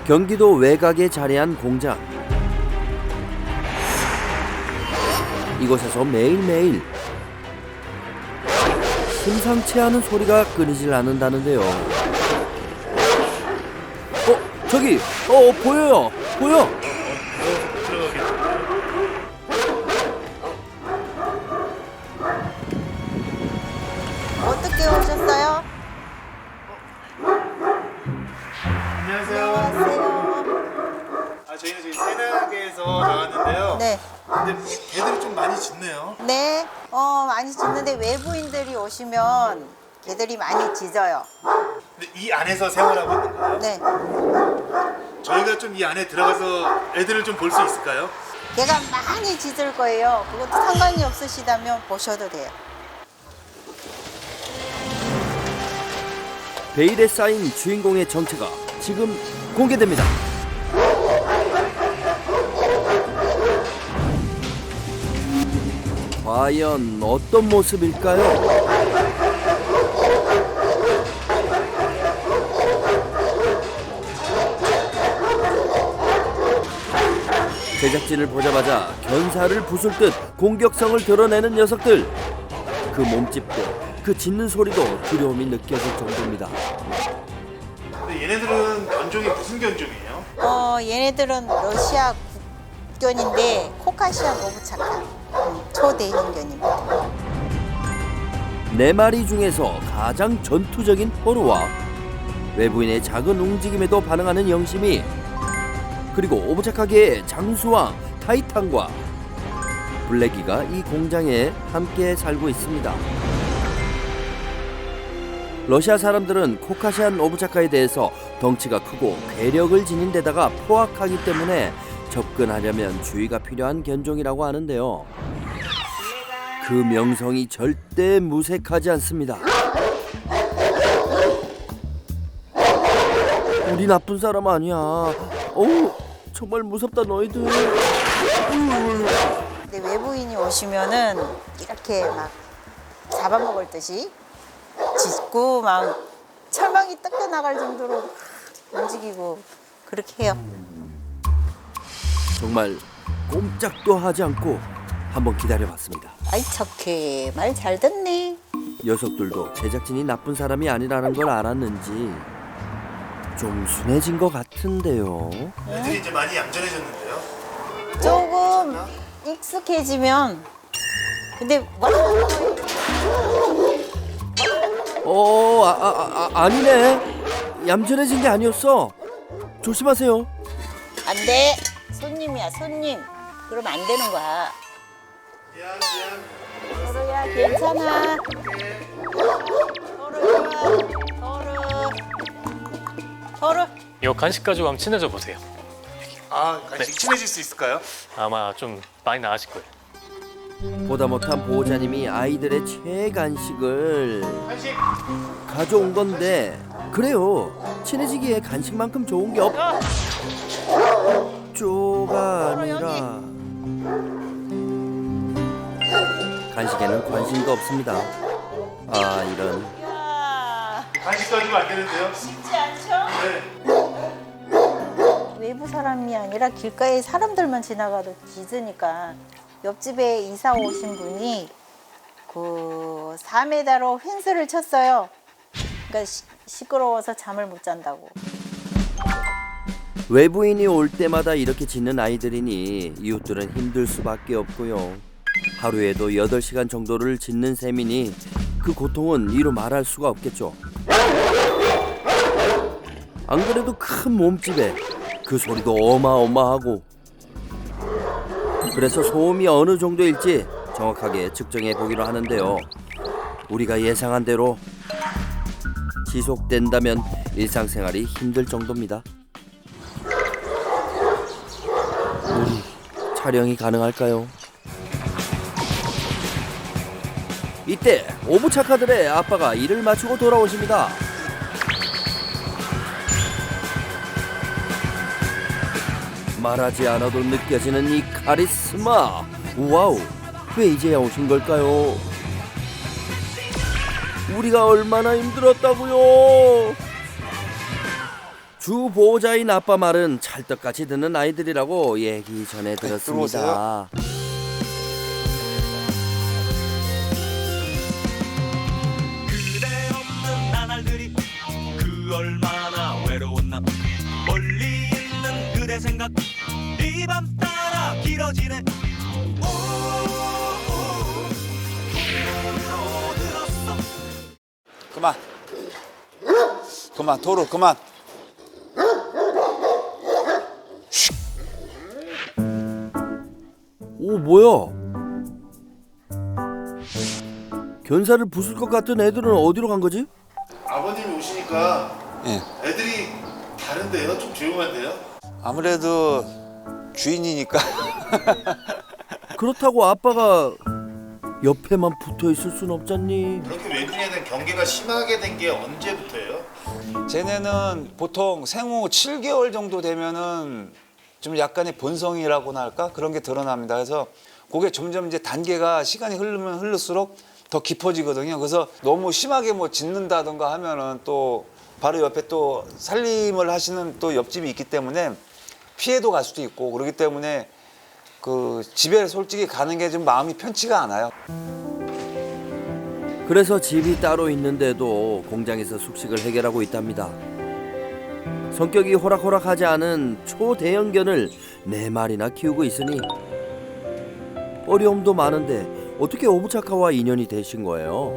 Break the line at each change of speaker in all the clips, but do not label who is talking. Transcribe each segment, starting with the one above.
경기도 외곽에 자리한 공장. 이곳에서 매일매일 심상치 않은 소리가 끊이질 않는다는데요. 저기 보여요. 보여.
어떻게 오셨어요?
안녕하세요.
안녕하세요.
저희는 지금 새나개에서 나왔는데요.
네.
근데 개들이 좀 많이 짖네요.
네. 많이 짖는데 외부인들이 오시면 개들이 많이 짖어요.
근데 이 안에서 생활하고 있는 거예요?
네.
저희가 좀 이 안에 들어가서 애들을 좀 볼 수 있을까요?
개가 많이 짖을 거예요. 그것도 상관이 없으시다면 보셔도 돼요.
베일에 쌓인 주인공의 정체가 지금 공개됩니다. 과연 어떤 모습일까요? 제작진을 보자마자 견사를 부술 듯 공격성을 드러내는 녀석들. 그 몸집도 그 짖는 소리도 두려움이 느껴질 정도입니다.
근데 얘네들은 견종이 무슨 견종이에요?
얘네들은 러시아 국견인데 코카시안 오브차카 초대형견입니다.
네 마리 중에서 가장 전투적인 포로와 외부인의 작은 움직임에도 반응하는 영심이, 그리고 오브차카계의 장수왕 타이탄과 블랙이가 이 공장에 함께 살고 있습니다. 러시아 사람들은 코카시안 오브차카에 대해서 덩치가 크고 괴력을 지닌 데다가 포악하기 때문에 접근하려면 주의가 필요한 견종이라고 하는데요. 그 명성이 절대 무색하지 않습니다. 우리 나쁜 사람 아니야. 어우, 정말 무섭다 너희들.
근데 외부인이 오시면은 이렇게 막 잡아먹을 듯이 짖고 막 철망이 뜯겨 나갈 정도로 움직이고 그렇게 해요.
정말 꼼짝도 하지 않고 한번 기다려봤습니다.
아이 착해, 말 잘 듣네.
녀석들도 제작진이 나쁜 사람이 아니라는 걸 알았는지 좀 순해진 것 같은데요.
애들이 이제 많이 얌전해졌는데요.
조금 익숙해지면 근데
아니네. 얌전해진 게 아니었어. 조심하세요.
안 돼. 손님이야, 손님. 그러면 안 되는 거야.
미안.
서로야, 괜찮아. 서로.
이거 간식 가지고 한번 친해져 보세요.
간식 친해질 수 있을까요?
아마 좀 많이 나아질 거예요.
보다 못한 보호자님이 아이들의 최간식을
간식.
가져온 건데, 그래요. 친해지기에 간식만큼 좋은 게 쪼가 아니라 간식에는 관심도 없습니다. 이런.
간식 가지고 안 되는데요?
쉽지 않죠?
네.
외부 사람이 아니라 길가에 사람들만 지나가도 짖으니까 옆집에 이사 오신 분이 그 4m로 펜스를 쳤어요. 그러니까 시끄러워서 잠을 못 잔다고.
외부인이 올 때마다 이렇게 짖는 아이들이니 이웃들은 힘들 수밖에 없고요. 하루에도 8시간 정도를 짖는 셈이니 그 고통은 이루 말할 수가 없겠죠. 안 그래도 큰 몸집에 그 소리도 어마어마하고, 그래서 소음이 어느 정도일지 정확하게 측정해 보기로 하는데요. 우리가 예상한 대로 지속된다면 일상생활이 힘들 정도입니다. 우리 촬영이 가능할까요? 이때 오브차카들의 아빠가 일을 마치고 돌아오십니다. 말하지 않아도 느껴지는 이 카리스마. 와우, 왜 이제야 오신 걸까요? 우리가 얼마나 힘들었다고요. 주 보호자인 아빠 말은 찰떡같이 듣는 아이들이라고 얘기 전에 들었습니다.
그대 없는 나날들이 그 얼마나 외로웠나. 멀리 있는 그대 생각 이 밤 따라 길어지네.
그만. 그만, 도로 그만.
오, 뭐야? 견사를 부술 것 같은 애들은 어디로 간 거지?
아버님이 오시니까
예.
애들이 다른데요? 좀 조용한데요?
아무래도 주인이니까.
그렇다고 아빠가 옆에만 붙어 있을 순 없잖니.
그렇게 외국인에 대한 경계가 심하게 된 게 언제부터예요?
쟤네는 보통 생후 7개월 정도 되면은 좀 약간의 본성이라고나 할까? 그런 게 드러납니다. 그래서 그게 점점 이제 단계가 시간이 흐르면 흐를수록 더 깊어지거든요. 그래서 너무 심하게 뭐 짖는다던가 하면은 또 바로 옆에 또 살림을 하시는 또 옆집이 있기 때문에 피해도 갈 수도 있고, 그렇기 때문에 그 집에 솔직히 가는 게 좀 마음이 편치가 않아요.
그래서 집이 따로 있는데도 공장에서 숙식을 해결하고 있답니다. 성격이 호락호락하지 않은 초대형견을 4마리나 키우고 있으니 어려움도 많은데 어떻게 오부차카와 인연이 되신 거예요?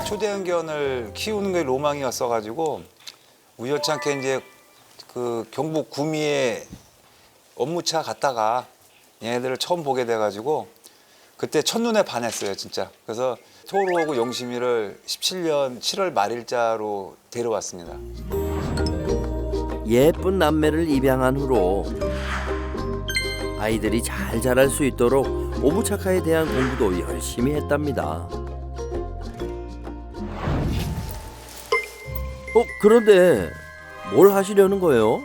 초대형견을 키우는 게 로망이었어가지고 우연찮게 이제 그 경북 구미에 업무차 갔다가 얘네들을 처음 보게 돼가지고 그때 첫눈에 반했어요, 진짜. 그래서 토로하고 영심이를 17년 7월 말일자로 데려왔습니다.
예쁜 남매를 입양한 후로 아이들이 잘 자랄 수 있도록 오부차카에 대한 공부도 열심히 했답니다. 그런데 뭘 하시려는 거예요?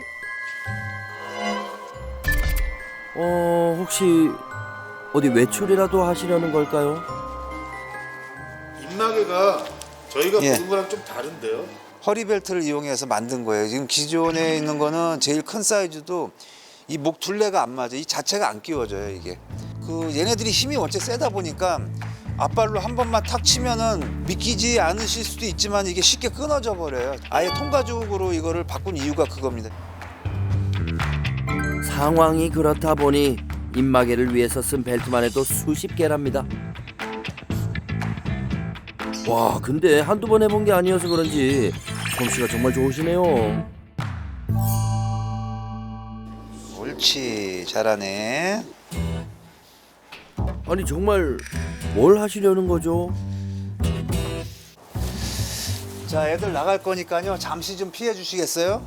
혹시 어디 외출이라도 하시려는 걸까요?
입마개가 저희가
예.
보는 거랑 좀 다른데요?
허리벨트를 이용해서 만든 거예요. 지금 기존에 있는 거는 제일 큰 사이즈도 이 목 둘레가 안 맞아. 이 자체가 안 끼워져요, 이게. 그 얘네들이 힘이 원체 세다 보니까 앞발로 한 번만 탁 치면은 믿기지 않으실 수도 있지만 이게 쉽게 끊어져 버려요. 아예 통가죽으로 이거를 바꾼 이유가 그겁니다.
상황이 그렇다 보니 입마개를 위해서 쓴 벨트만 해도 수십 개랍니다. 와, 근데 한두 번 해본 게 아니어서 그런지 솜씨가 정말 좋으시네요.
옳지, 잘하네.
아니 정말 뭘 하시려는 거죠?
자, 애들 나갈 거니까요. 잠시 좀 피해 주시겠어요?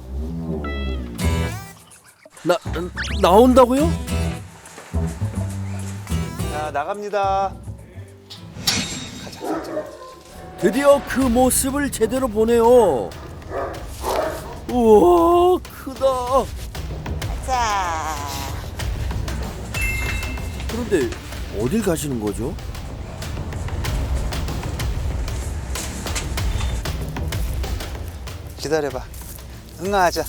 나온다고요?
자, 나갑니다.
드디어 그 모습을 제대로 보네요. 우와, 크다.
자,
그런데 어딜 가시는 거죠?
기다려봐. 응아하자.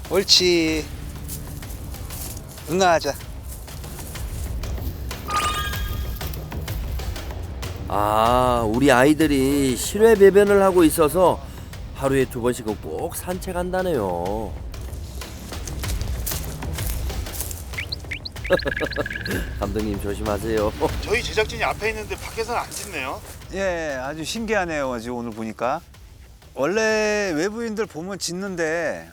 옳지. 응아하자.
아, 우리 아이들이 실외 배변을 하고 있어서 하루에 2번씩은 꼭 산책한다네요. 감독님 조심하세요.
저희 제작진이 앞에 있는데 밖에서는 안 짖네요.
예, 아주 신기하네요. 지금 오늘 보니까. 원래 외부인들 보면 짖는데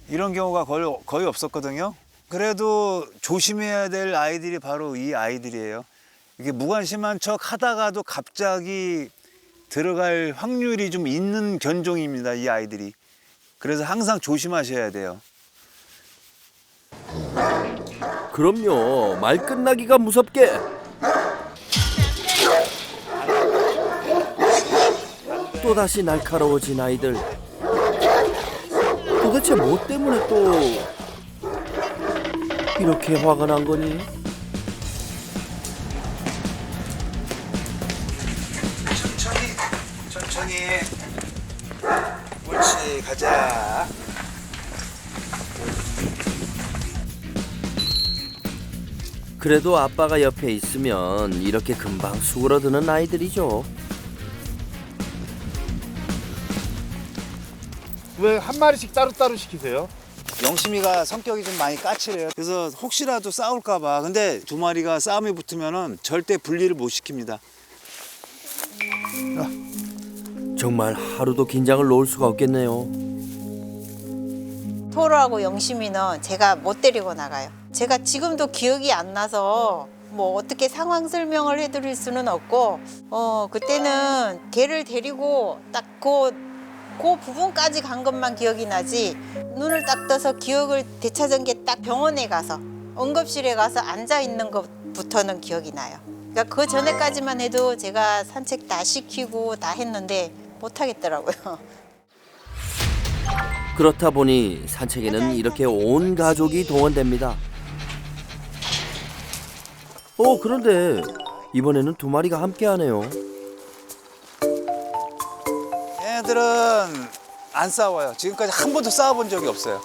이런 경우가 거의 없었거든요. 그래도 조심해야 될 아이들이 바로 이 아이들이에요. 이게 무관심한 척 하다가도 갑자기 들어갈 확률이 좀 있는 견종입니다, 이 아이들이. 그래서 항상 조심하셔야 돼요.
그럼요. 말 끝나기가 무섭게. 또다시 날카로워진 아이들. 도대체 뭐 때문에 또 이렇게 화가 난 거니?
천천히 천천히. 옳지, 가자.
그래도 아빠가 옆에 있으면 이렇게 금방 수그러드는 아이들이죠.
왜 한 마리씩 따로따로 시키세요?
영심이가 성격이 좀 많이 까칠해요. 그래서 혹시라도 싸울까봐. 근데 두 마리가 싸움이 붙으면은 절대 분리를 못 시킵니다.
정말 하루도 긴장을 놓을 수가 없겠네요.
토로하고 영심이는 제가 못 데리고 나가요. 제가 지금도 기억이 안 나서 뭐 어떻게 상황 설명을 해드릴 수는 없고 그때는 걔를 데리고 딱 그 부분까지 간 것만 기억이 나지 눈을 딱 떠서 기억을 되찾은 게 딱 병원에 가서 응급실에 가서 앉아 있는 것부터는 기억이 나요. 그러니까 그 전에까지만 해도 제가 산책 다 시키고 다 했는데 못 하겠더라고요.
그렇다 보니 산책에는 이렇게 온 가족이 동원됩니다. 그런데 이번에는 두 마리가 함께하네요.
얘네들은 안 싸워요. 지금까지 한 번도 싸워본 적이 없어요.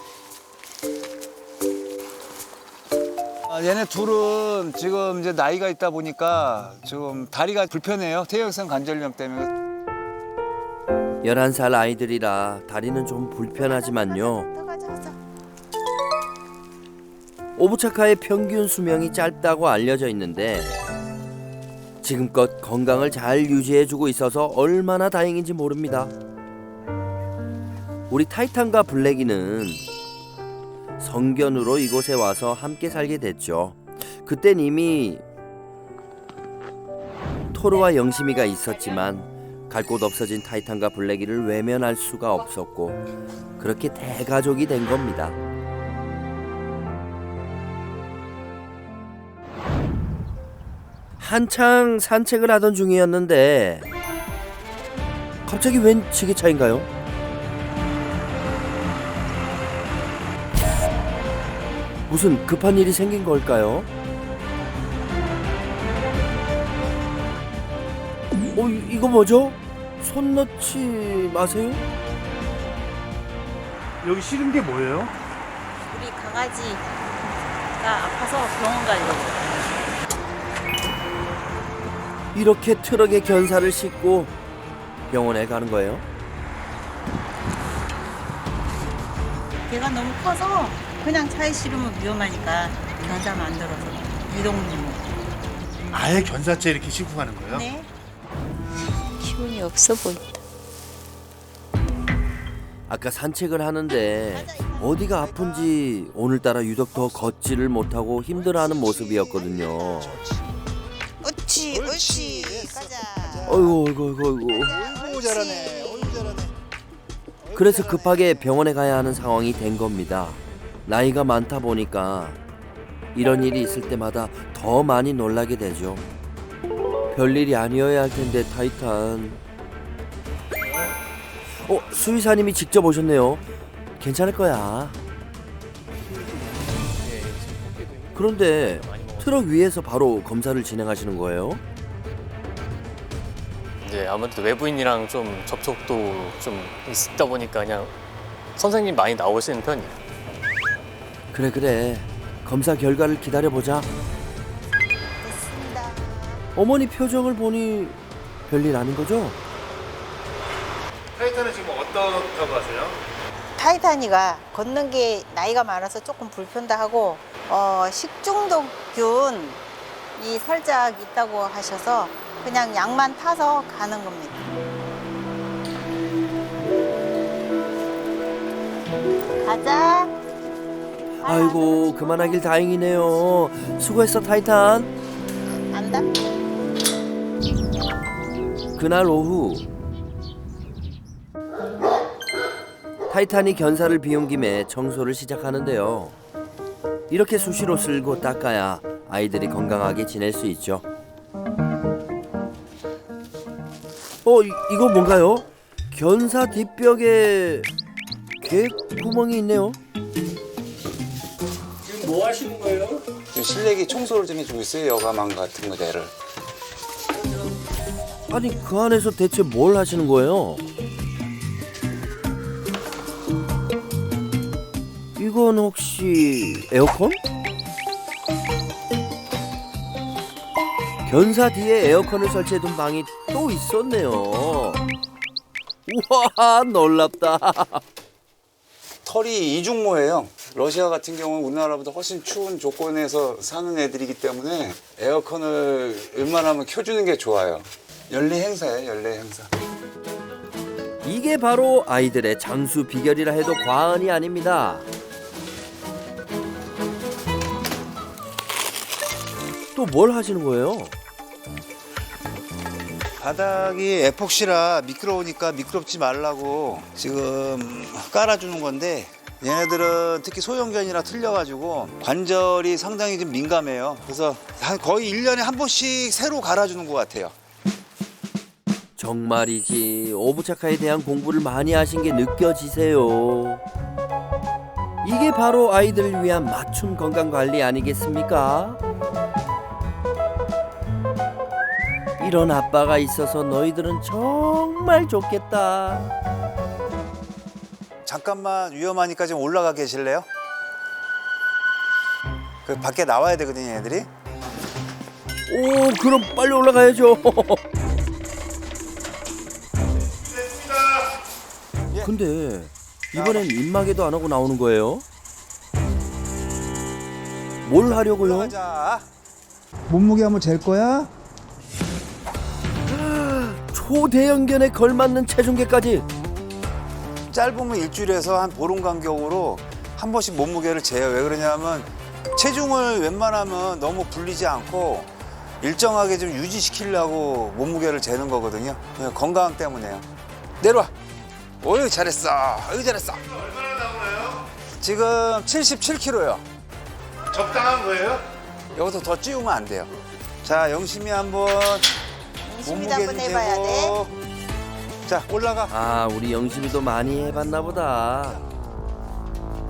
얘네 둘은 지금 이제 나이가 있다 보니까 지금 다리가 불편해요. 퇴행성 관절염 때문에.
11살 아이들이라 다리는 좀 불편하지만요.
들어가자.
오부차카의 평균 수명이 짧다고 알려져 있는데 지금껏 건강을 잘 유지해주고 있어서 얼마나 다행인지 모릅니다. 우리 타이탄과 블랙이는 성견으로 이곳에 와서 함께 살게 됐죠. 그땐 이미 토르와 영심이가 있었지만 갈 곳 없어진 타이탄과 블랙이를 외면할 수가 없었고 그렇게 대가족이 된 겁니다. 한창 산책을 하던 중이었는데 갑자기 웬 지게차인가요? 무슨 급한 일이 생긴 걸까요? 이거 뭐죠? 손 넣지 마세요?
여기 싫은 게 뭐예요?
우리 강아지가 아파서 병원 가려고.
이렇게 트럭에 견사를 싣고 병원에 가는 거예요?
걔가 너무 커서 그냥 차에 실으면 위험하니까 견사 만들어서 이동용.
아예 견사체 이렇게 싣고 가는 거예요?
네. 기운이 없어 보인다.
아까 산책을 하는데 어디가 아픈지 오늘따라 유독 더 걷지를 못하고 힘들어하는 모습이었거든요.
옳지. 가자.
어이구.
어이구 잘하네. 어이구 잘하네.
그래서 급하게 병원에 가야 하는 상황이 된 겁니다. 나이가 많다 보니까 이런 일이 있을 때마다 더 많이 놀라게 되죠. 별일이 아니어야 할 텐데 타이탄. 수의사님이 직접 오셨네요. 괜찮을 거야. 그런데 트럭 위에서 바로 검사를 진행하시는 거예요?
이제 아무래도 외부인이랑 좀 접촉도 좀 있다 보니까 그냥 선생님 많이 나오시는 편이에요.
그래. 검사 결과를 기다려보자.
됐습니다.
어머니 표정을 보니 별일 아닌 거죠?
타이탄은 지금 어떻다고 하세요?
타이탄이가 걷는 게 나이가 많아서 조금 불편다 하고 식중독균이 살짝 있다고 하셔서 그냥 약만 타서 가는 겁니다. 가자.
아이고 그만하길 다행이네요. 수고했어 타이탄.
안다.
그날 오후 타이탄이 견사를 비운 김에 청소를 시작하는데요. 이렇게 수시로 쓸고 닦아야 아이들이 건강하게 지낼 수 있죠. 이거 뭔가요? 견사 뒷벽에 개 구멍이 있네요.
지금 뭐 하시는 거예요?
지금 실내기 청소를 좀 해주고 있어요. 여가망 같은 거대를.
아니 그 안에서 대체 뭘 하시는 거예요? 이건 혹시 에어컨? 견사 뒤에 에어컨을 설치해둔 방이 또 있었네요. 우와 놀랍다.
털이 이중모예요. 러시아 같은 경우는 우리나라보다 훨씬 추운 조건에서 사는 애들이기 때문에 에어컨을 웬만하면 켜주는 게 좋아요. 연례 행사예요, 연례 행사.
이게 바로 아이들의 장수 비결이라 해도 과언이 아닙니다. 또 뭘 하시는 거예요?
바닥이 에폭시라 미끄러우니까 미끄럽지 말라고 지금 깔아주는 건데 얘네들은 특히 소형견이라 틀려가지고 관절이 상당히 좀 민감해요. 그래서 거의 1년에 한 번씩 새로 갈아주는 것 같아요.
정말이지 오부차카에 대한 공부를 많이 하신 게 느껴지세요. 이게 바로 아이들을 위한 맞춤 건강관리 아니겠습니까? 이런 아빠가 있어서 너희들은 정말 좋겠다.
잠깐만 위험하니까 좀 올라가 계실래요? 그 밖에 나와야 되거든요, 애들이.
오 그럼 빨리 올라가야죠. 근데 이번엔 입마개도 안 하고 나오는 거예요? 뭘 하려고요?
올라가자.
몸무게 한번 잴 거야?
초대형견에 걸맞는 체중계까지.
짧으면 일주일에서 한 보름 간격으로 한 번씩 몸무게를 재요. 왜 그러냐면 체중을 웬만하면 너무 불리지 않고 일정하게 좀 유지시키려고 몸무게를 재는 거거든요. 그냥 건강 때문에요. 내려와. 어이 잘했어. 어이 잘했어.
얼마나 나오나요?
지금 77kg요.
적당한 거예요?
여기서 더 찌우면 안 돼요. 자, 영심이 한번
열심히
몸무게
한번
좀
해봐야 돼.
재고. 자, 올라가.
아 우리 영심이도 많이 해봤나 보다.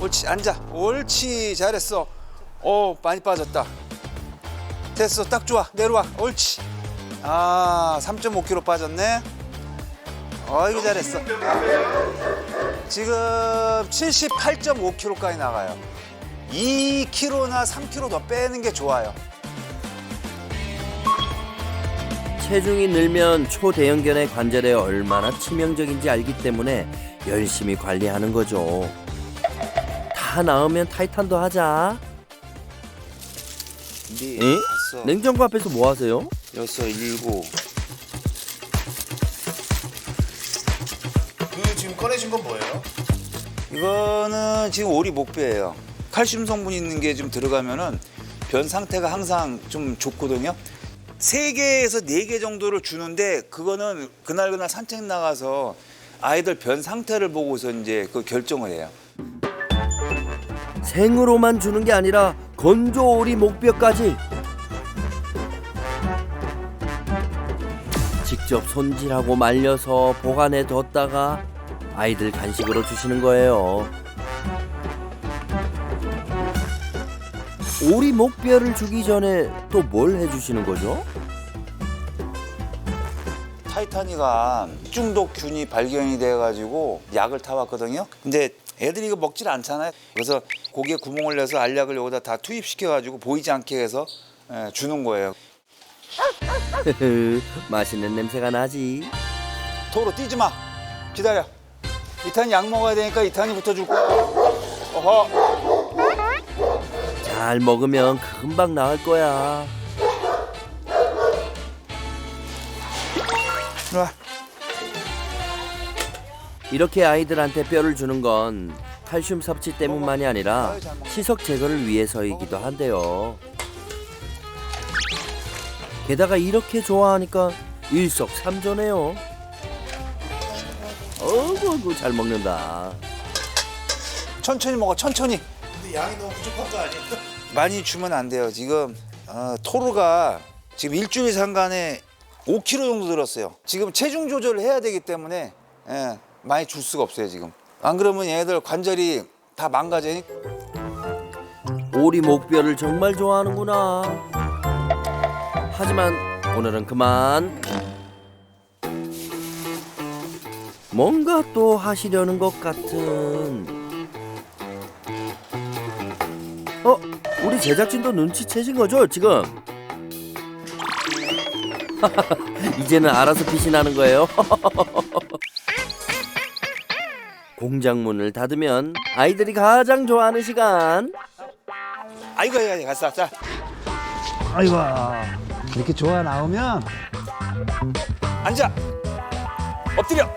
옳지, 앉아. 옳지, 잘했어. 많이 빠졌다. 됐어, 딱 좋아. 내려와. 옳지. 아, 3.5kg 빠졌네. 어이구, 잘했어. 지금 78.5kg까지 나가요. 2kg나 3kg 더 빼는 게 좋아요.
체중이 늘면 초대형견의 관절에 얼마나 치명적인지 알기 때문에 열심히 관리하는 거죠. 다 나으면 타이탄도 하자.
네,
에?
다섯,
냉장고 앞에서 뭐 하세요?
여섯, 일곱.
그 지금 꺼내신 건 뭐예요?
이거는 지금 오리 목뼈예요. 칼슘 성분이 있는 게 좀 들어가면은 변 상태가 항상 좀 좋거든요. 3개에서 4개 정도를 주는데 그거는 그날 산책 나가서 아이들 변 상태를 보고서 이제 그 결정을 해요.
생으로만 주는 게 아니라 건조 오리 목뼈까지. 직접 손질하고 말려서 보관해 뒀다가 아이들 간식으로 주시는 거예요. 오리 목뼈를 주기 전에 또 뭘 해주시는 거죠?
타이타니가 중독균이 발견이 돼가지고 약을 타왔거든요. 근데 애들이 이거 먹질 않잖아요. 그래서 고기에 구멍을 내서 알약을 여기다 다 투입시켜가지고 보이지 않게 해서 주는 거예요.
맛있는 냄새가 나지.
도로 뛰지 마. 기다려. 이탄이 약 먹어야 되니까 이탄이 붙어줄 거야. 어허.
잘 먹으면 금방 나을 거야.
이리 와.
이렇게 아이들한테 뼈를 주는 건 칼슘 섭취 때문만이 아니라 치석 제거를 위해서이기도 한데요. 게다가 이렇게 좋아하니까 일석삼조네요. 어구 잘 먹는다.
천천히 먹어, 천천히.
근데 양이 너무 부족한 거 아니에요?
많이 주면 안 돼요. 지금 토르가 지금 일주일 상간에 5kg 정도 들었어요. 지금 체중 조절을 해야 되기 때문에 많이 줄 수가 없어요 지금. 안 그러면 얘들 관절이 다 망가져요.
오리 목뼈를 정말 좋아하는구나. 하지만 오늘은 그만. 뭔가 또 하시려는 것 같은. 우리 제작진도 눈치채신 거죠 지금? 이제는 알아서 빛이 나는 거예요. 공장 문을 닫으면 아이들이 가장 좋아하는 시간.
아이고 갔어. 자,
아이고 이렇게 좋아 나오면
앉아. 엎드려.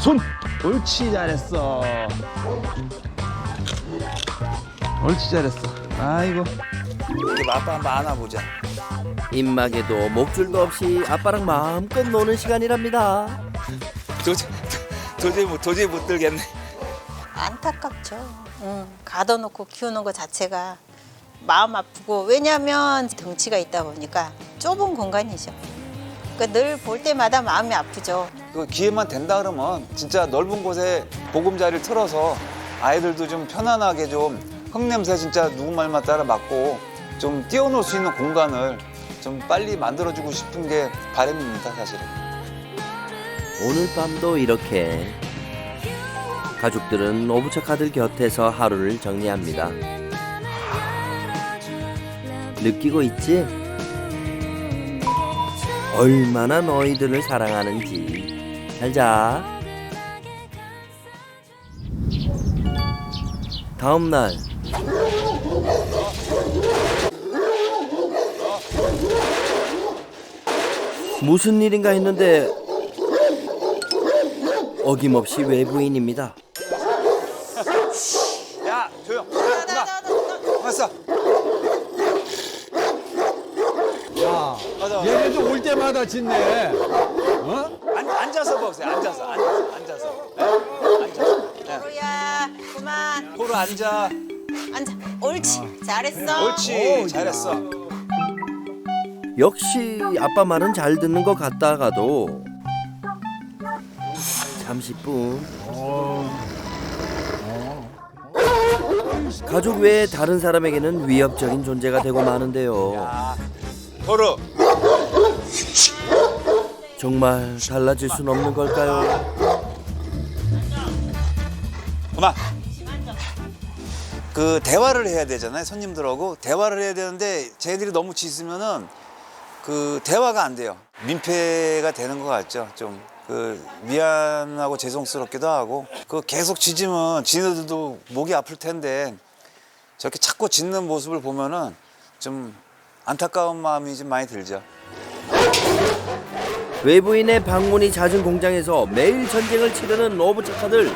손. 옳지 잘했어. 옳지 잘했어. 아이고.
우리 아빠 한번 안아보자.
입막에도 목줄도 없이 아빠랑 마음껏 노는 시간이랍니다.
도저히 못 들겠네.
안타깝죠. 가둬놓고 키우는 것 자체가 마음 아프고, 왜냐하면 덩치가 있다 보니까 좁은 공간이죠. 그러니까 늘 볼 때마다 마음이 아프죠.
그 기회만 된다 그러면 진짜 넓은 곳에 보금자리를 틀어서 아이들도 좀 편안하게 좀 흙냄새 진짜 누구 말만 따라 맡고 좀 뛰어놀 수 있는 공간을 좀 빨리 만들어주고 싶은 게 바람입니다, 사실은.
오늘 밤도 이렇게 가족들은 오부차카들 곁에서 하루를 정리합니다. 느끼고 있지? 얼마나 너희들을 사랑하는지. 잘 자. 다음 날 무슨 일인가 했는데 어김없이 외부인입니다.
야, 조용. 왔어.
얘네도 올 때마다 짖네.
앉아서 보세요. 앉아서. 네? 앉아서.
도로야, 그만
도로 앉아.
앉아. 옳지, 잘했어.
옳지. 잘했어.
역시 아빠 말은 잘 듣는 것 같다가도 잠시뿐 가족 외에 다른 사람에게는 위협적인 존재가 되고 마는데요.
도로.
정말 달라질 순 없는 걸까요?
그만. 그 대화를 해야 되잖아요. 손님들하고 대화를 해야 되는데 쟤들이 너무 짖으면은 그 대화가 안 돼요. 민폐가 되는 것 같죠. 좀 그 미안하고 죄송스럽기도 하고 그 계속 짖으면 지네들도 목이 아플 텐데 저렇게 자꾸 짖는 모습을 보면은 좀 안타까운 마음이 좀 많이 들죠.
외부인의 방문이 잦은 공장에서 매일 전쟁을 치르는 오부차카들.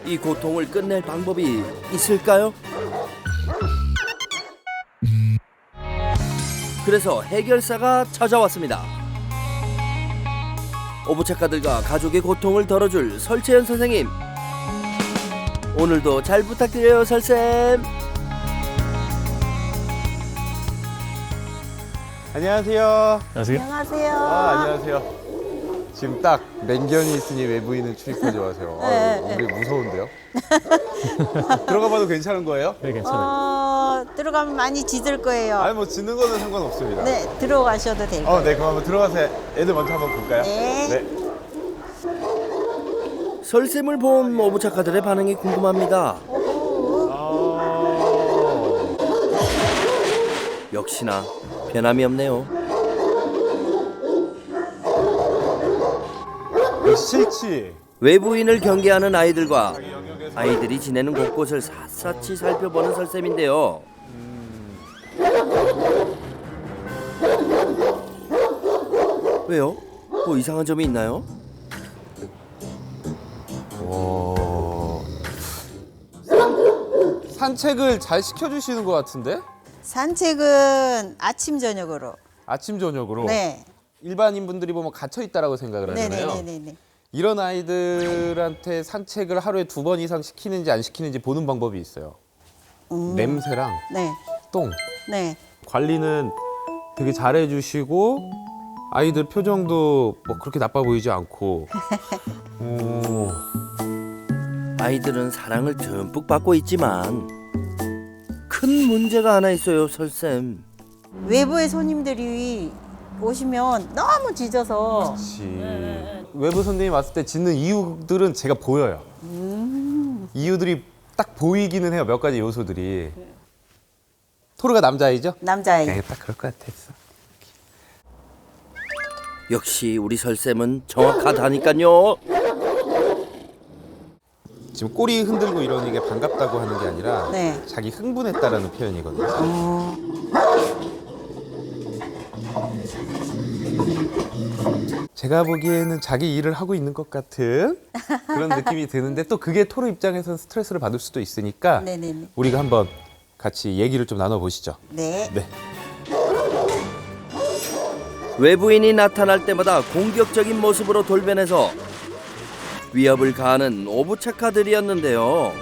이 고통을 끝낼 방법이 있을까요? 그래서 해결사가 찾아왔습니다. 오부차카들과 가족의 고통을 덜어줄 설채연 선생님. 오늘도 잘 부탁드려요, 설쌤.
안녕하세요.
안녕하세요.
안녕하세요.
안녕하세요. 지금 딱 맹견이 있으니 외부인은 출입하지 마세요. 우리 무서운데요? 들어가봐도 괜찮은 거예요?
네, 괜찮아요.
들어가면 많이 짖을 거예요.
아니 뭐 짖는 거는 상관없습니다.
네, 들어가셔도 되고.
네, 그럼 한번 들어가서 애들 먼저 한번 볼까요?
네.
설쌤을 본 오부차카들의 반응이 궁금합니다. 역시나 변함이 없네요.
싫지.
외부인을 경계하는 아이들과 아이들이 지내는 곳곳을 샅샅이 살펴보는 설쌤인데요. 왜요? 뭐 이상한 점이 있나요?
산책을 잘 시켜주시는 것 같은데?
산책은 아침 저녁으로.
아침 저녁으로.
네.
일반인 분들이 보면 갇혀 있다라고 생각을 하잖아요.
네네네네.
이런 아이들한테 산책을 하루에 2번 이상 시키는지 안 시키는지 보는 방법이 있어요. 냄새랑
네.
똥.
네.
관리는 되게 잘해주시고 아이들 표정도 뭐 그렇게 나빠 보이지 않고.
아이들은 사랑을 듬뿍 받고 있지만 큰 문제가 하나 있어요, 설쌤.
외부의 손님들이 오시면 너무 짖어서
외부 손님이 왔을 때 짖는 이유들은 제가 보여요. 이유들이 딱 보이기는 해요. 몇 가지 요소들이. 토르가 남자아이죠?
남자아이.
네, 딱 그럴 것 같았어.
역시 우리 설쌤은 정확하다니까요.
지금 꼬리 흔들고 이러는 게 반갑다고 하는 게 아니라
네.
자기 흥분했다라는 표현이거든요. 제가 보기에는 자기 일을 하고 있는 것 같은 그런 느낌이 드는데 또 그게 토르 입장에서는 스트레스를 받을 수도 있으니까
네네네.
우리가 한번 같이 얘기를 좀 나눠보시죠.
네.
네.
외부인이 나타날 때마다 공격적인 모습으로 돌변해서 위협을 가하는 오브차카들이었는데요.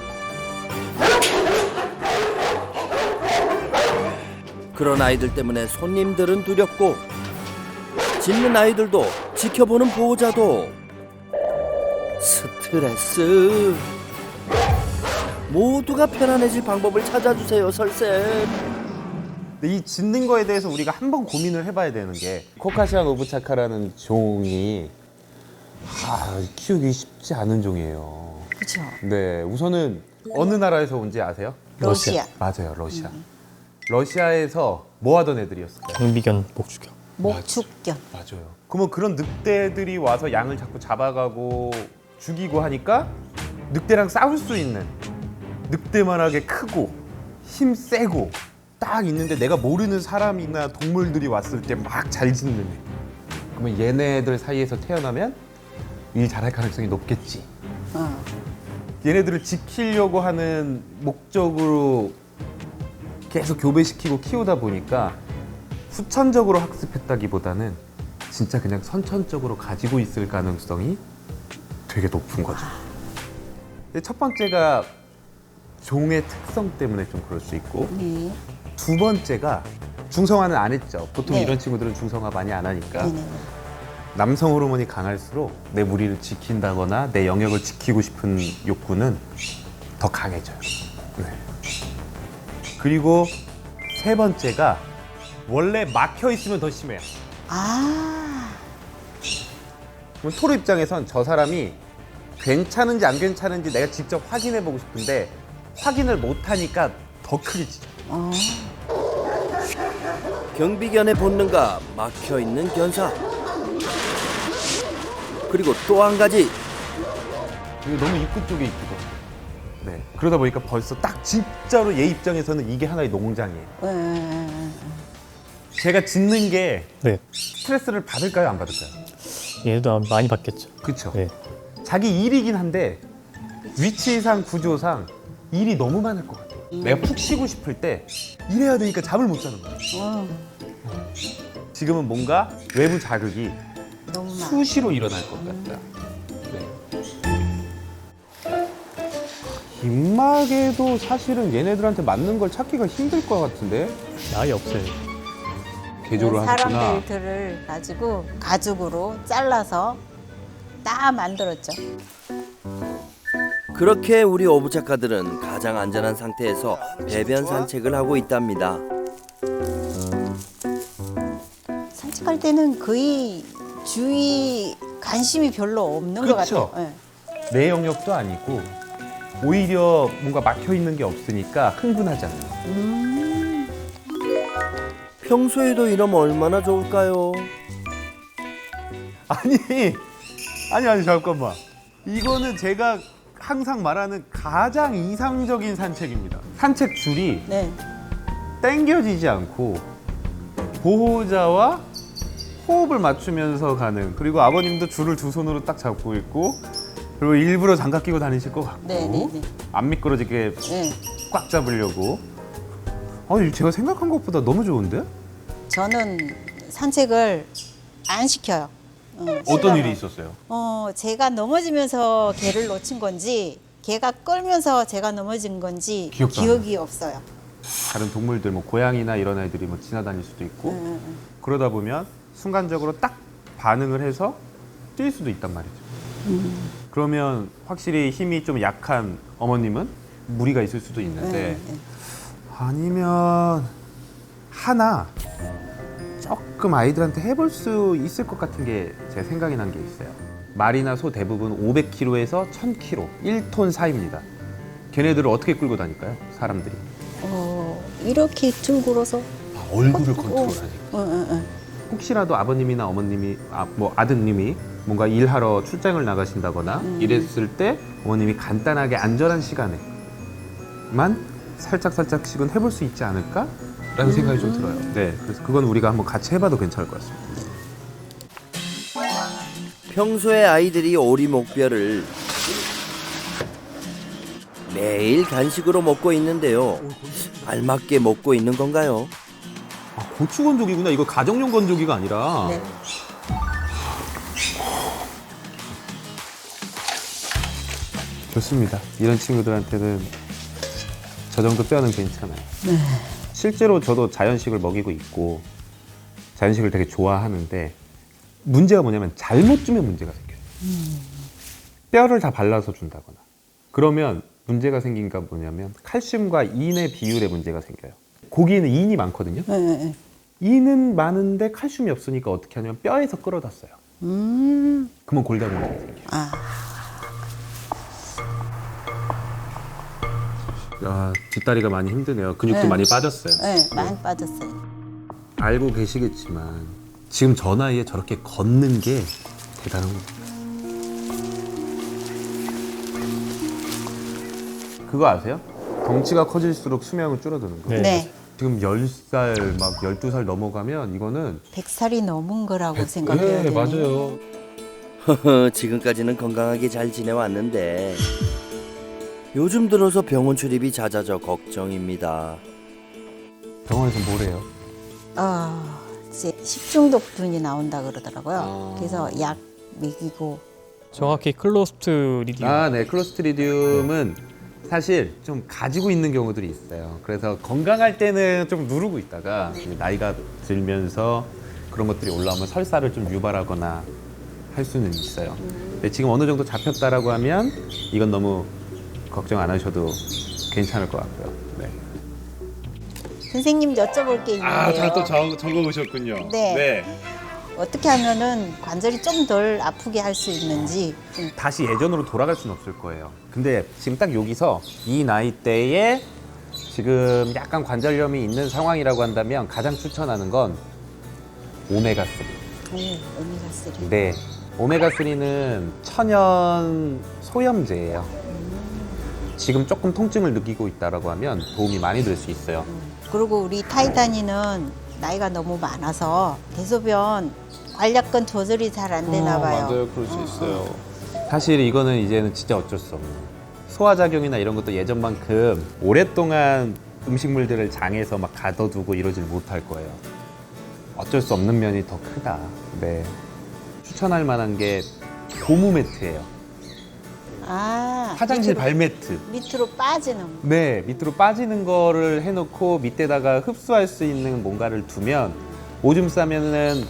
그런 아이들 때문에 손님들은 두렵고 짖는 아이들도 지켜보는 보호자도 스트레스. 모두가 편안해질 방법을 찾아주세요, 설쌤.
근데 이 짖는 거에 대해서 우리가 한번 고민을 해봐야 되는 게 코카시안 오브차카라는 종이 키우기 쉽지 않은 종이에요.
그렇죠.
네, 우선은 어느 나라에서 온지 아세요?
러시아.
맞아요, 러시아. 러시아에서 뭐 하던 애들이었을까요?
경비견 목축견.
목축견.
맞아요. 그러면 그런 늑대들이 와서 양을 자꾸 잡아가고 죽이고 하니까 늑대랑 싸울 수 있는 늑대만하게 크고 힘 세고 딱 있는데 내가 모르는 사람이나 동물들이 왔을 때 막 잘 짖는 애. 그러면 얘네들 사이에서 태어나면 일 잘할 가능성이 높겠지. 얘네들을 지키려고 하는 목적으로 계속 교배시키고 키우다 보니까 후천적으로 학습했다기보다는 진짜 그냥 선천적으로 가지고 있을 가능성이 되게 높은 거죠. 근데 첫 번째가 종의 특성 때문에 좀 그럴 수 있고
네.
두 번째가 중성화는 안 했죠. 보통
네.
이런 친구들은 중성화 많이 안 하니까
네네.
남성 호르몬이 강할수록 내 무리를 지킨다거나 내 영역을 지키고 싶은 욕구는 더 강해져요. 네. 그리고 세 번째가 원래 막혀 있으면 더 심해요. 그럼 토르 입장에선 저 사람이 괜찮은지 안 괜찮은지 내가 직접 확인해 보고 싶은데 확인을 못 하니까 더 크게 짖죠.
경비견의 본능과 막혀있는 견사. 그리고 또 한 가지.
이거 너무 입구 쪽에 있거든. 네. 그러다 보니까 벌써 딱 진짜로 얘 입장에서는 이게 하나의 농장이에요. 제가 짖는 게
네.
스트레스를 받을까요, 안 받을까요?
얘도 많이 받겠죠.
그렇죠.
네.
자기 일이긴 한데 위치상 구조상 일이 너무 많을 것 같아요. 내가 푹 쉬고 싶을 때 일해야 되니까 잠을 못 자는 거예요. 지금은 뭔가 외부 자극이
너무 많아.
수시로 일어날 것 같다. 네. 입막에도 사실은 얘네들한테 맞는 걸 찾기가 힘들 것 같은데
아예 없어요.
개조를 하셨구나.
사람들을 가지고 가죽으로 잘라서 딱 만들었죠.
그렇게 우리 오브차카들은 가장 안전한 상태에서 배변 산책을 하고 있답니다.
산책할 때는 거의 주위 관심이 별로 없는 것
그쵸.
같아요.
내 영역도 아니고 오히려 뭔가 막혀 있는 게 없으니까 흥분하잖아요.
평소에도 이러면 얼마나 좋을까요?
아니 잠깐만. 이거는 제가 항상 말하는 가장 이상적인 산책입니다. 산책 줄이
네.
당겨지지 않고 보호자와 호흡을 맞추면서 가는, 그리고 아버님도 줄을 두 손으로 딱 잡고 있고, 그리고 일부러 장갑 끼고 다니실 것 같고,
네, 네, 네.
안 미끄러지게
네.
꽉 잡으려고. 아니 제가 생각한 것보다 너무 좋은데?
저는 산책을 안 시켜요.
어떤 일이 있었어요?
제가 넘어지면서 개를 놓친 건지 개가 끌면서 제가 넘어진 건지
기억도 안
기억이 없어요.
다른 동물들, 뭐 고양이나 이런 애들이 뭐 지나다닐 수도 있고, 그러다 보면 순간적으로 딱 반응을 해서 뛸 수도 있단 말이죠. 그러면 확실히 힘이 좀 약한 어머님은 무리가 있을 수도 있는데, 아니면 하나 가끔 아이들한테 해볼 수 있을 것 같은 게 제 생각이 난 게 있어요. 말이나 소 대부분 500kg에서 1000kg, 1톤 사이입니다. 걔네들을 어떻게 끌고 다닐까요? 사람들이.
이렇게 둥글어서.
얼굴을 컨트롤하니까.
응.
혹시라도 아버님이나 어머님이, 뭐 아드님이 뭔가 일하러 출장을 나가신다거나 이랬을 때 어머님이 간단하게 안전한 시간에만 살짝씩은 해볼 수 있지 않을까라는 생각이 좀 들어요. 네, 그래서 그건 우리가 한번 같이 해봐도 괜찮을 것 같습니다.
평소에 아이들이 오리목뼈를 매일 간식으로 먹고 있는데요. 알맞게 먹고 있는 건가요?
고추 건조기구나. 이거 가정용 건조기가 아니라.
네.
좋습니다. 이런 친구들한테는 저 정도 뼈는 괜찮아요. 실제로 저도 자연식을 먹이고 있고 자연식을 되게 좋아하는데 문제가 뭐냐면 잘못 주면 문제가 생겨요. 뼈를 다 발라서 준다거나 그러면 문제가 생긴 게 뭐냐면 칼슘과 인의 비율에 문제가 생겨요. 고기에는 인이 많거든요.
네.
인은 많은데 칼슘이 없으니까 어떻게 하냐면 뼈에서 끌어다 써요. 그러면 골다공증이 생겨요. 야, 뒷다리가 많이 힘드네요. 근육도
네.
많이 빠졌어요.
네, 많이 빠졌어요.
알고 계시겠지만 지금 저 나이에 저렇게 걷는 게 대단한 겁니다. 그거 아세요? 덩치가 커질수록 수명은 줄어드는 거.
네.
지금 10살, 막 12살 넘어가면 이거는
100살이 넘은 거라고 생각해야 돼요.
맞아요.
지금까지는 건강하게 잘 지내왔는데 요즘 들어서 병원 출입이 잦아져 걱정입니다.
병원에서 뭐래요?
이제 식중독균이 나온다 그러더라고요. 그래서 약 먹이고.
정확히 클로스트리디움.
네. 클로스트리디움은 사실 좀 가지고 있는 경우들이 있어요. 그래서 건강할 때는 좀 누르고 있다가 나이가 들면서 그런 것들이 올라오면 설사를 좀 유발하거나 할 수는 있어요. 근데 지금 어느 정도 잡혔다라고 하면 이건 너무 걱정 안 하셔도 괜찮을 것 같고요. 네.
선생님 여쭤볼 게 있는데요.
적어오셨군요.
네. 어떻게 하면은 관절이 좀 덜 아프게 할 수 있는지 좀.
다시 예전으로 돌아갈 수는 없을 거예요. 근데 지금 딱 여기서 이 나이대에 지금 약간 관절염이 있는 상황이라고 한다면 가장 추천하는 건 오메가3.
오메가3.
네. 오메가3는 천연 소염제예요. 지금 조금 통증을 느끼고 있다라고 하면 도움이 많이 될 수 있어요.
그리고 우리 타이탄이는 나이가 너무 많아서 대소변 관략근 조절이 잘 안 되나 봐요.
맞아요. 그럴 수 있어요. 사실 이거는 이제는 진짜 어쩔 수 없는 소화작용이나 이런 것도 예전만큼 오랫동안 음식물들을 장에서 막 가둬두고 이러질 못할 거예요. 어쩔 수 없는 면이 더 크다. 네. 추천할 만한 게 고무 매트예요. 화장실 발매트.
밑으로 빠지는.
네, 밑으로 빠지는 거를 해놓고 밑에다가 흡수할 수 있는 뭔가를 두면 오줌 싸면은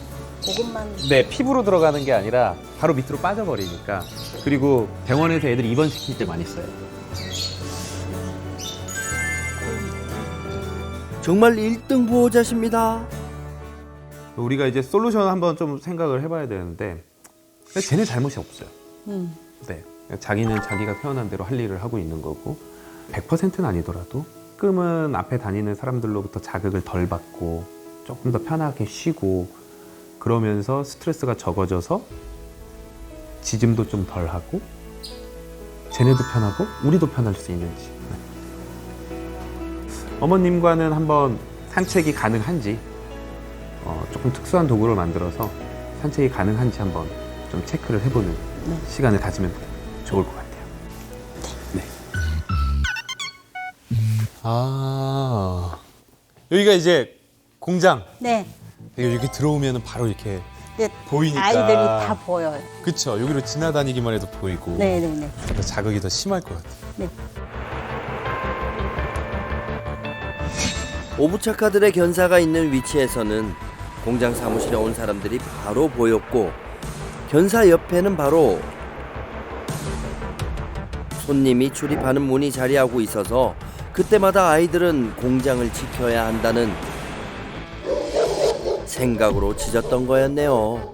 그것만.
네, 피부로 들어가는 게 아니라 바로 밑으로 빠져버리니까. 그리고 병원에서 애들 입원시킬 때 많이 써요.
정말 1등 보호자십니다.
우리가 이제 솔루션 한번 좀 생각을 해봐야 되는데 쟤네 잘못이 없어요. 네, 자기는 자기가 태어난 대로 할 일을 하고 있는 거고 100%는 아니더라도 조금은 앞에 다니는 사람들로부터 자극을 덜 받고 조금 더 편하게 쉬고 그러면서 스트레스가 적어져서 지짐도 좀 덜 하고 쟤네도 편하고 우리도 편할 수 있는지. 어머님과는 한번 산책이 가능한지 조금 특수한 도구를 만들어서 산책이 가능한지 한번 좀 체크를 해보는 시간을 가지면 좋을 것 같아요. 네. 여기가 이제 공장.
네.
여기 들어오면 바로 이렇게
네,
보이니까.
아이들이 다 보여요.
그쵸. 여기로 지나다니기만 해도 보이고.
네네네.
자극이 더 심할 것 같아요.
네.
오부차카들의 견사가 있는 위치에서는 공장 사무실에 온 사람들이 바로 보였고 견사 옆에는 바로 손님이 출입하는 문이 자리하고 있어서 그때마다 아이들은 공장을 지켜야 한다는 생각으로 짖었던 거였네요.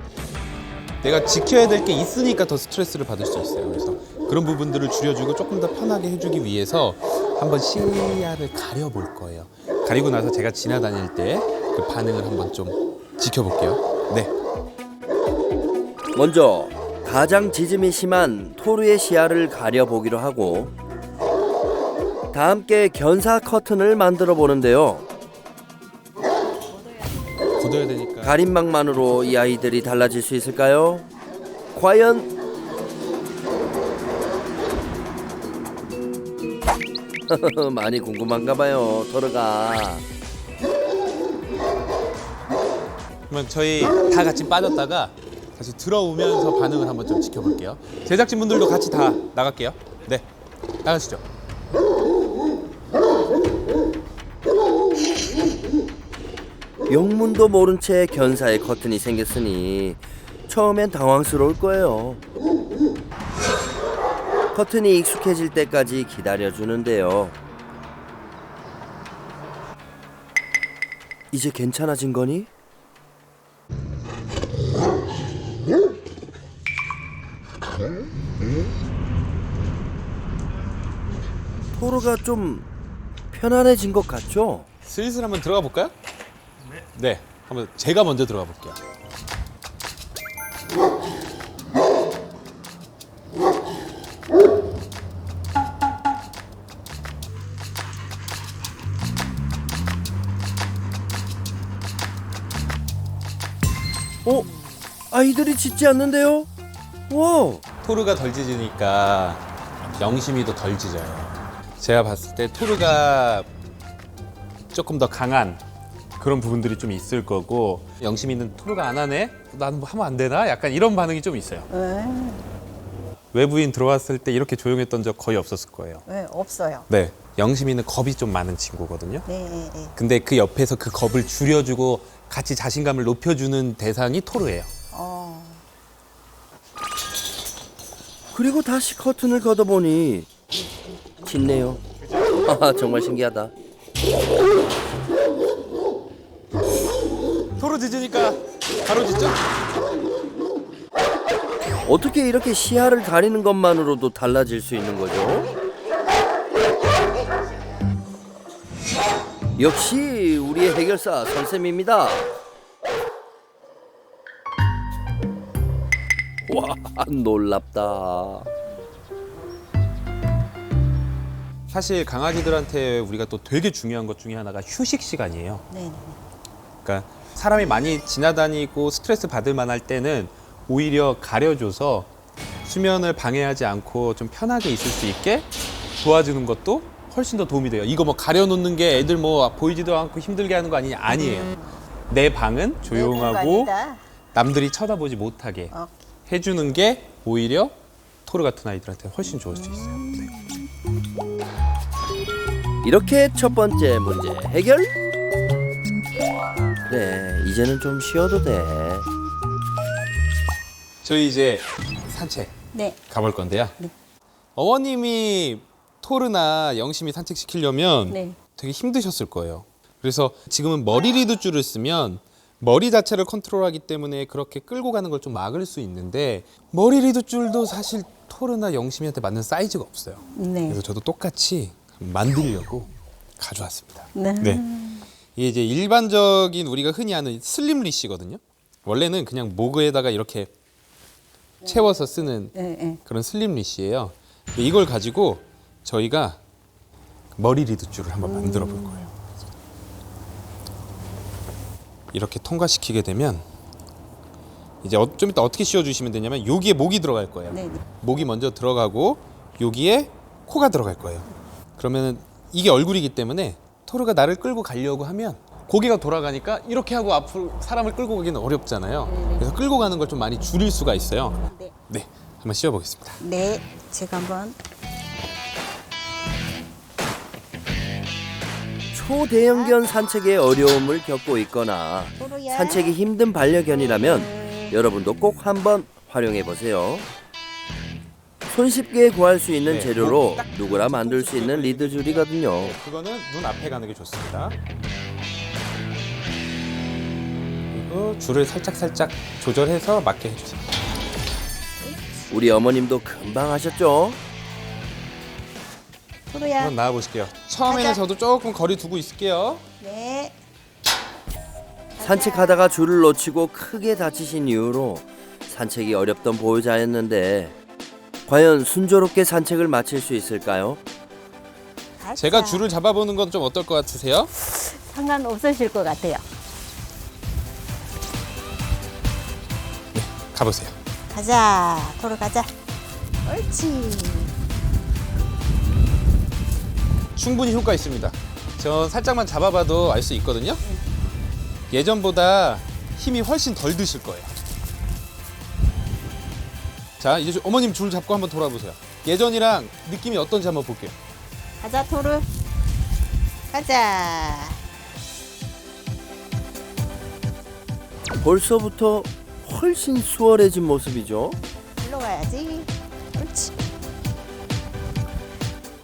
내가 지켜야 될 게 있으니까 더 스트레스를 받을 수 있어요. 그래서 그런 부분들을 줄여주고 조금 더 편하게 해주기 위해서 한번 시야를 가려볼 거예요. 가리고 나서 제가 지나다닐 때 그 반응을 한번 좀 지켜볼게요. 네.
먼저 가장 짖음이 심한 토르의 시야를 가려보기로 하고 다 함께 견사 커튼을 만들어 보는데요.
걷어야 되니까.
가림막만으로 이 아이들이 달라질 수 있을까요? 과연? 많이 궁금한가 봐요, 토르가.
그러면 저희 다 같이 빠졌다가 다시 들어오면서 반응을 한번 좀 지켜볼게요. 제작진분들도 같이 다 나갈게요. 네, 나가시죠.
영문도 모른 채 견사의 커튼이 생겼으니 처음엔 당황스러울 거예요. 커튼이 익숙해질 때까지 기다려주는데요. 이제 괜찮아진 거니? 토르가 좀 편안해진 것 같죠?
슬슬 한번 들어가 볼까요? 네, 한번 제가 먼저 들어가 볼게요.
아이들이 짖지 않는데요? 와!
토르가 덜 짖으니까 영심이도 덜 짖어요. 제가 봤을 때 토르가 조금 더 강한 그런 부분들이 좀 있을 거고, 영심이는 토르가 안 하네? 나는 뭐 하면 안 되나? 약간 이런 반응이 좀 있어요. 외부인 들어왔을 때 이렇게 조용했던 적 거의 없었을 거예요.
네, 없어요.
네, 영심이는 겁이 좀 많은 친구거든요.
네, 네, 네.
근데 그 옆에서 그 겁을 줄여주고 같이 자신감을 높여주는 대상이 토르예요.
그리고 다시 커튼을 걷어보니 짖네요. 정말 신기하다.
토르 짖으니까 바로 짖죠?
어떻게 이렇게 시야를 가리는 것만으로도 달라질 수 있는 거죠? 역시 우리의 해결사 선생님입니다. 와, 놀랍다.
사실 강아지들한테 우리가 또 되게 중요한 것 중에 하나가 휴식 시간이에요.
네, 네.
그러니까 사람이 많이 지나다니고 스트레스 받을 만할 때는 오히려 가려줘서 수면을 방해하지 않고 좀 편하게 있을 수 있게 도와주는 것도 훨씬 더 도움이 돼요. 이거 뭐 가려놓는 게 애들 뭐 보이지도 않고 힘들게 하는 거 아니에요. 내 방은 조용하고
공간이다.
남들이 쳐다보지 못하게 해주는 게 오히려 토르 같은 아이들한테 훨씬 좋을 수 있어요. 네.
이렇게 첫 번째 문제 해결? 그래, 이제는 좀 쉬어도 돼.
저희 이제 산책
네.
가볼 건데요. 어머님이 토르나 영심이 산책시키려면
네.
되게 힘드셨을 거예요. 그래서 지금은 머리 리드줄을 쓰면 머리 자체를 컨트롤하기 때문에 그렇게 끌고 가는 걸 좀 막을 수 있는데, 머리 리드줄도 사실 토르나 영심이한테 맞는 사이즈가 없어요.
네.
그래서 저도 똑같이 만들려고 가져왔습니다.
네.
이게 이제 일반적인 우리가 흔히 하는 슬림 리시거든요. 원래는 그냥 목에다가 이렇게 채워서 쓰는
네, 네.
그런 슬림 리시예요. 근데 이걸 가지고 저희가 머리 리드줄을 한번 만들어 볼 거예요. 이렇게 통과시키게 되면 이제 좀 이따 어떻게 씌워주시면 되냐면 여기에 목이 들어갈 거예요.
네, 네.
목이 먼저 들어가고 여기에 코가 들어갈 거예요. 그러면은 이게 얼굴이기 때문에 토르가 나를 끌고 가려고 하면 고개가 돌아가니까 이렇게 하고 앞으로 사람을 끌고 가기는 어렵잖아요. 그래서 끌고 가는 걸 좀 많이 줄일 수가 있어요. 네, 한번 씌워보겠습니다.
네, 제가 한번.
초대형견 산책에 어려움을 겪고 있거나
토르야.
산책이 힘든 반려견이라면 여러분도 꼭 한번 활용해 보세요. 손쉽게 구할 수 있는
네,
재료로 누구나 만들 수 있는 리드줄이거든요.
그거는 눈 앞에 가는 게 좋습니다. 그리고 그리고 줄을 살짝 조절해서 맞게 해주세요.
우리 어머님도 금방 하셨죠?
토르야.
한번 나와 보실게요. 처음에는
가자.
저도 조금 거리 두고 있을게요.
네.
산책하다가 줄을 놓치고 크게 다치신 이후로 산책이 어렵던 보호자였는데 과연 순조롭게 산책을 마칠 수 있을까요?
가자.
제가 줄을 잡아보는 건 좀 어떨 것 같으세요?
상관없으실 것 같아요.
가보세요.
가자. 토르 가자. 옳지.
충분히 효과 있습니다. 저 살짝만 잡아봐도 알 수 있거든요. 예전보다 힘이 훨씬 덜 드실 거예요. 자, 이제 어머님 줄 잡고 한번 돌아보세요. 예전이랑 느낌이 어떤지 한번 볼게요.
가자 토르. 가자.
벌써부터 훨씬 수월해진 모습이죠.
일로 가야지. 옳지.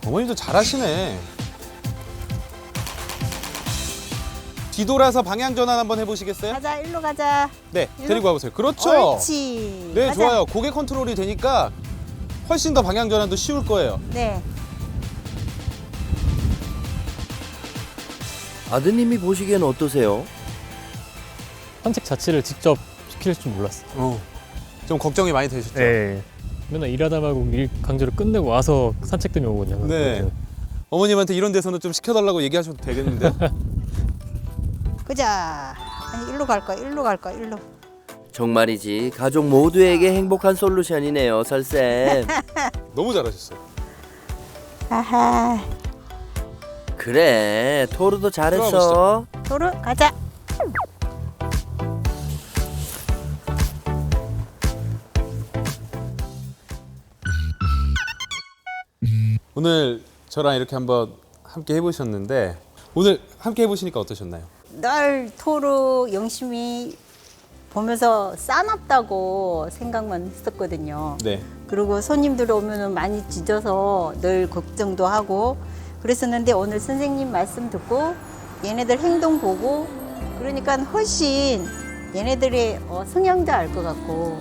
어머님도 잘하시네. 뒤돌아서 방향 전환 한번 해보시겠어요?
가자. 일로 가자.
네,
일로?
데리고 와보세요. 그렇죠.
옳지.
네,
가자.
좋아요. 고개 컨트롤이 되니까 훨씬 더 방향 전환도 쉬울 거예요.
네.
아드님이 보시기엔 어떠세요?
산책 자체를 직접 시킬 줄 몰랐어요.
좀 걱정이 많이 되셨죠?
네. 맨날 일하다 말고 일 강제로 끝내고 와서 산책 때문에 오거든요.
네. 어머님한테 이런 데서는 좀 시켜달라고 얘기하셔도 되겠는데요?
가자. 아니 일로 갈 거야. 일로 갈 거야. 일로.
정말이지 가족 모두에게 행복한 솔루션이네요, 설쌤.
너무 잘하셨어요.
아하.
그래, 토르도 잘했어.
토르 가자.
오늘 저랑 이렇게 한번 함께 해보셨는데 오늘 함께 해보시니까 어떠셨나요?
늘 토르 열심히 보면서 싸납다고 생각만 했었거든요.
네.
그리고 손님들 오면은 많이 짖어서 늘 걱정도 하고 그랬었는데 오늘 선생님 말씀 듣고 얘네들 행동 보고 그러니까 훨씬 얘네들의 성향도 알 것 같고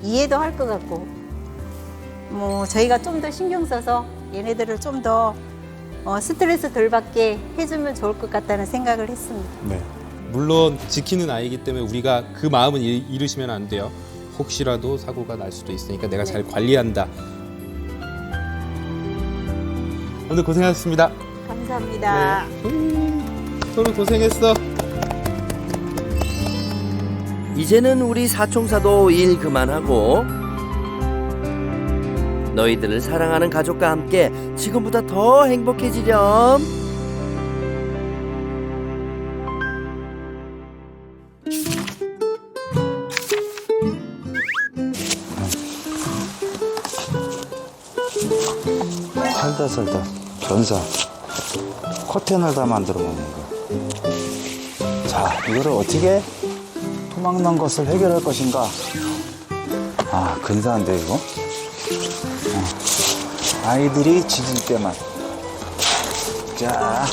이해도 할 것 같고 뭐 저희가 좀 더 신경 써서 얘네들을 좀 더 스트레스 덜 받게 해주면 좋을 것 같다는 생각을 했습니다.
네. 물론 지키는 아이기 때문에 우리가 그 마음은 잃으시면 안 돼요. 혹시라도 사고가 날 수도 있으니까 내가 잘 관리한다. 오늘 고생하셨습니다.
감사합니다.
서로 고생했어.
이제는 우리 사총사도 일 그만하고 너희들을 사랑하는 가족과 함께 지금보다 더 행복해지렴.
살다 변사 커튼을 다 만들어 먹는 거야. 자, 이거를 어떻게 토막난 것을 해결할 것인가? 아, 근사한데 이거? 아이들이 짖을 때만. 자.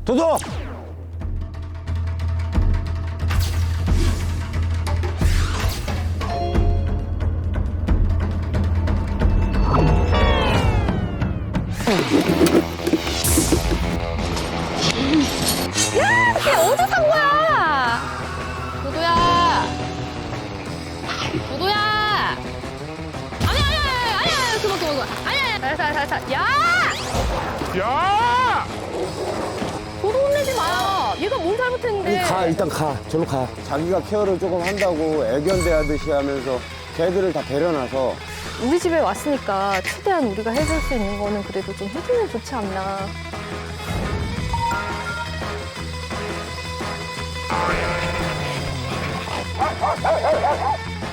도도!
어디서 산 거야? 도도야. 도도야. 아니야. 그만. 아니야. 알았어. 야!
야!
도도 혼내지 마. 얘가 뭘 잘못했는데.
일단 가. 절로 가. 자기가 케어를 조금 한다고 애견대하듯이 하면서 걔들을 다 데려놔서
우리 집에 왔으니까 최대한 우리가 해줄 수 있는 거는 그래도 좀 해주면 좋지 않나.